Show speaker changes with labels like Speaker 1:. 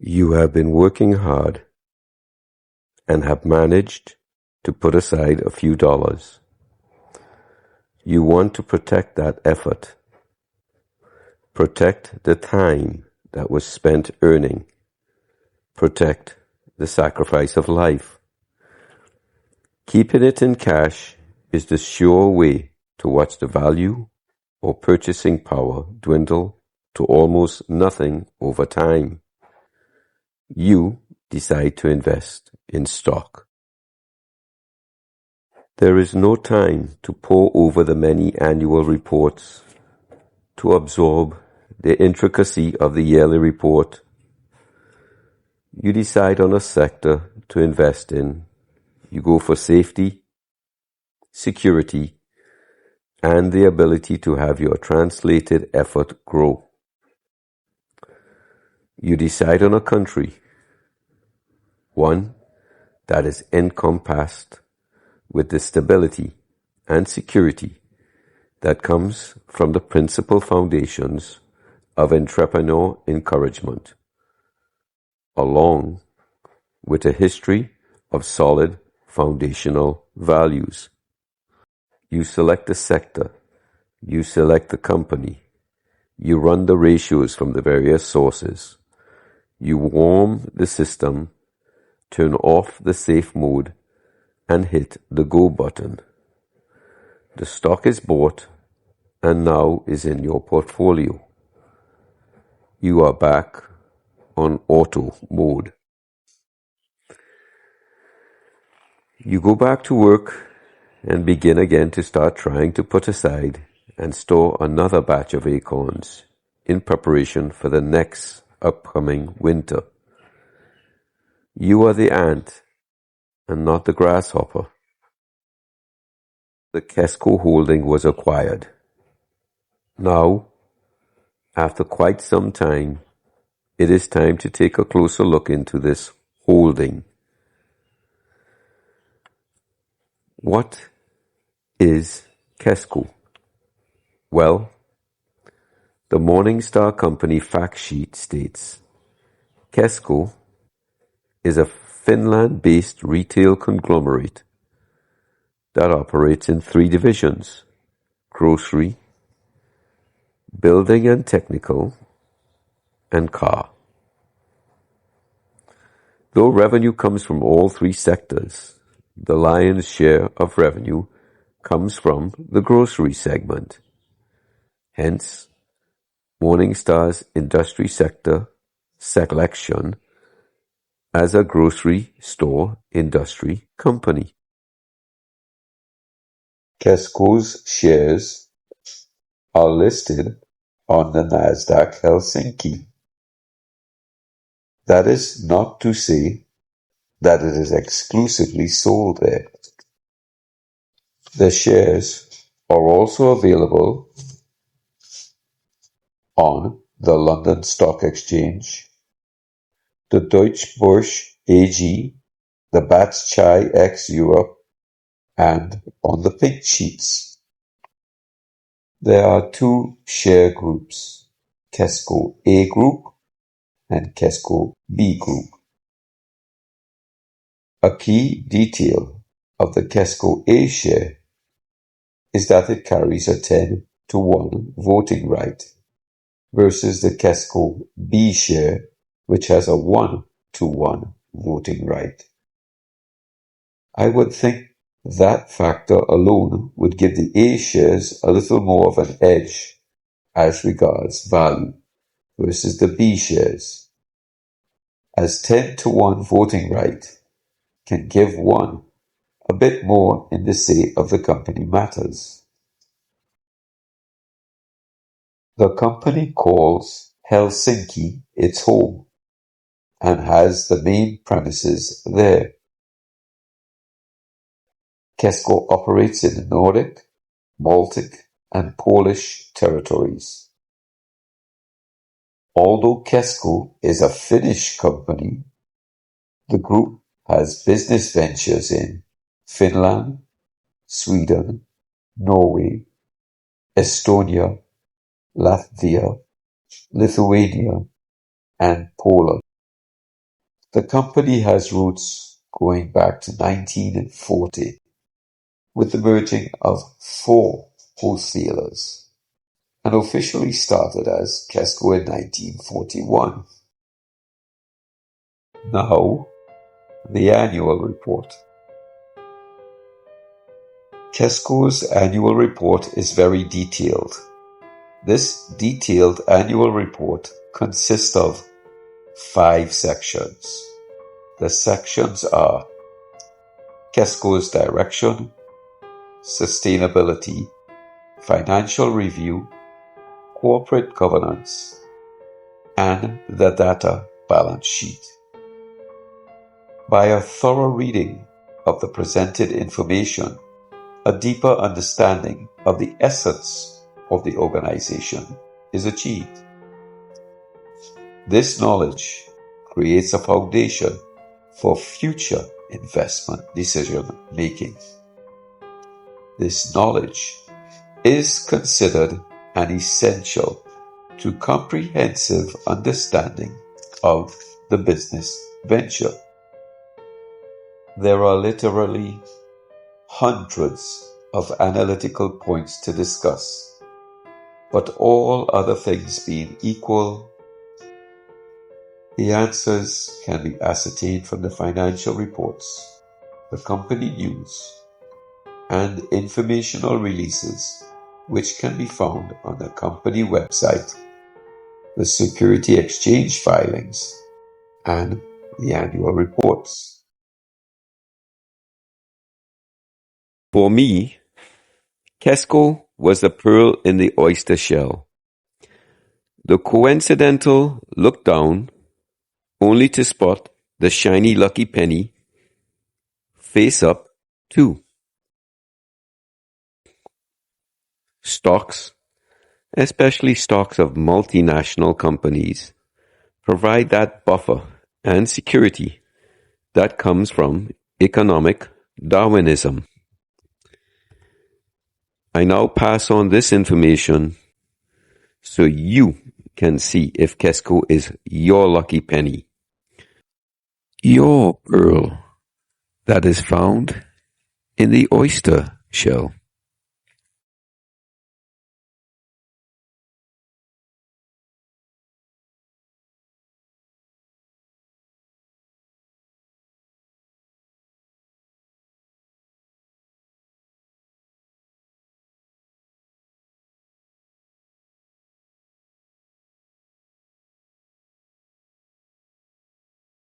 Speaker 1: You have been working hard and have managed to put aside a few dollars. You want to protect that effort. Protect the time that was spent earning. Protect the sacrifice of life. Keeping it in cash is the sure way to watch the value or purchasing power dwindle to almost nothing over time. You decide to invest in stock. There is no time to pore over the many annual reports, to absorb the intricacy of the yearly report. You decide on a sector to invest in. You go for safety, security, and the ability to have your translated effort grow. You decide on a country, one that is encompassed with the stability and security that comes from the principal foundations of entrepreneur encouragement, along with a history of solid foundational values. You select the sector, you select the company, you run the ratios from the various sources, you warm the system, turn off the safe mode, and hit the go button. The stock is bought and now is in your portfolio. You are back on auto mode. You go back to work and begin again to start trying to put aside and store another batch of acorns in preparation for the next upcoming winter. You are the ant and not the grasshopper. The Kesko holding was acquired. Now, after quite some time, it is time to take a closer look into this holding. What is Kesko? Well, the Morningstar Company fact sheet states, Kesko is a Finland-based retail conglomerate that operates in 3 divisions: grocery, building and technical, and car. Though revenue comes from all 3 sectors, the lion's share of revenue comes from the grocery segment. Hence, Morningstar's industry sector selection as a grocery store industry company. Kesko's shares are listed on the Nasdaq Helsinki. That is not to say that it is exclusively sold there. The shares are also available on the London Stock Exchange, the Deutsche Börse AG, the BATS Chai X Europe, and on the pink sheets. There are 2 share groups, Kesko A Group and Kesko B Group. A key detail of the Kesko A share is that it carries a 10-to-1 voting right versus the Kesko B share, which has a 1-to-1 voting right. I would think that factor alone would give the A shares a little more of an edge as regards value versus the B shares, as 10-to-1 voting right can give one a bit more in the say of the company matters. The company calls Helsinki its home and has the main premises there. Kesko operates in the Nordic, Baltic, and Polish territories. Although Kesko is a Finnish company, the group has business ventures in Finland, Sweden, Norway, Estonia, Latvia, Lithuania, and Poland. The company has roots going back to 1940, with the merging of 4 wholesalers, and officially started as Kesko in 1941. Now, the annual report. Kesko's annual report is very detailed. This detailed annual report consists of 5 sections. The sections are Kesko's direction, sustainability, financial review, corporate governance, and the data balance sheet. By a thorough reading of the presented information, a deeper understanding of the essence of the organization is achieved. This knowledge creates a foundation for future investment decision making. This knowledge is considered an essential to comprehensive understanding of the business venture. There are literally hundreds of analytical points to discuss, but all other things being equal, the answers can be ascertained from the financial reports, the company news, and informational releases which can be found on the company website, the security exchange filings, and the annual reports. For me, Kesko was the pearl in the oyster shell. The coincidental look down only to spot the shiny lucky penny face up too. Stocks, especially stocks of multinational companies, provide that buffer and security that comes from economic Darwinism. I now pass on this information so you can see if Kesko is your lucky penny, your pearl that is found in the oyster shell.